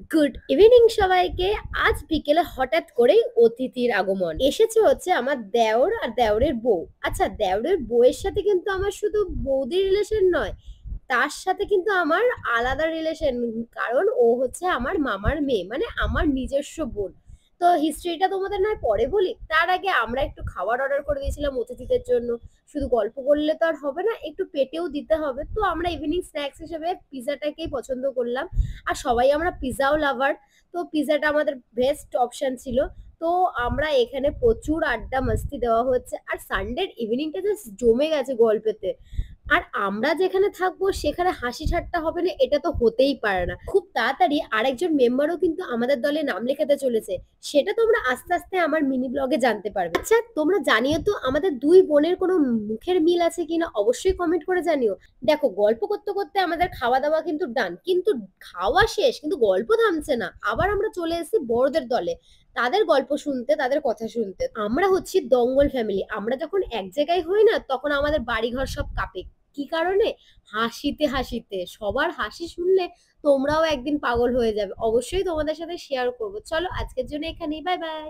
Good evening সবাইকে। আজ বিকেলে হঠাৎ করেই অতিথির আগমন এসেছে, হচ্ছে আমার দেওর আর দেওরের বউ। আচ্ছা, দেওরের বউয়ের সাথে কিন্তু আমার শুধু বৌদির রিলেশন নয়, তার সাথে কিন্তু আমার আলাদা রিলেশন। কারণ ও হচ্ছে আমার মামার মেয়ে, মানে আমার নিজস্ব বোন। তো হিস্ট্রিটা তোমাদের নয় পরে বলি, তার আগে আমরা একটু খাবার অর্ডার করে দিয়েছিলাম অতিথিদের জন্য। শুধু গল্প করলে তো আর হবে না, একটু পেটেও দিতে হবে। তো আমরা ইভিনিং স্ন্যাক্স হিসেবে পিজাটাকেই পছন্দ করলাম। আর সবাই আমরা পিজাও লাভার, তো পিজাটা আমাদের বেস্ট অপশন ছিল। তো আমরা এখানে প্রচুর আড্ডা মাস্তি দেওয়া হচ্ছে, আর সানডের ইভিনিংটা জাস্ট জমে গেছে গল্পেতে। আর আমরা যেখানে থাকবো সেখানে হাসি ঠাট্টা হবে না, এটা তো হতেই পারে না। খুব তাড়াতাড়ি আরেকজন মেম্বারও কিন্তু আমাদের দলে নাম লেখাতে চলেছে, সেটা তোমরা আস্তে আস্তে আমার মিনি ব্লগে জানতে পারবে। আচ্ছা, তোমরা জানিও তো আমাদের দুই বোনের কোনো মুখের মিল আছে কিনা, অবশ্যই কমেন্ট করে জানিও। দেখো, গল্প করতে করতে আমাদের খাওয়া দাওয়া কিন্তু ডান, কিন্তু খাওয়া শেষ কিন্তু গল্প থামছে না। আবার আমরা চলে এসেছি বড়দের দলে, তাদের গল্প শুনতে, তাদের কথা শুনতে। আমরা হচ্ছি দঙ্গল ফ্যামিলি। আমরা যখন এক জায়গায় হই না, তখন আমাদের বাড়িঘর সব কাঁপে। কি কারণে? হাসিতে হাসিতে। সবার হাসি শুনলে তোমরাও একদিন পাগল হয়ে যাবে। অবশ্যই তোমাদের সাথে শেয়ার করবো। চলো আজকের জন্য এখানেই, বাই বাই।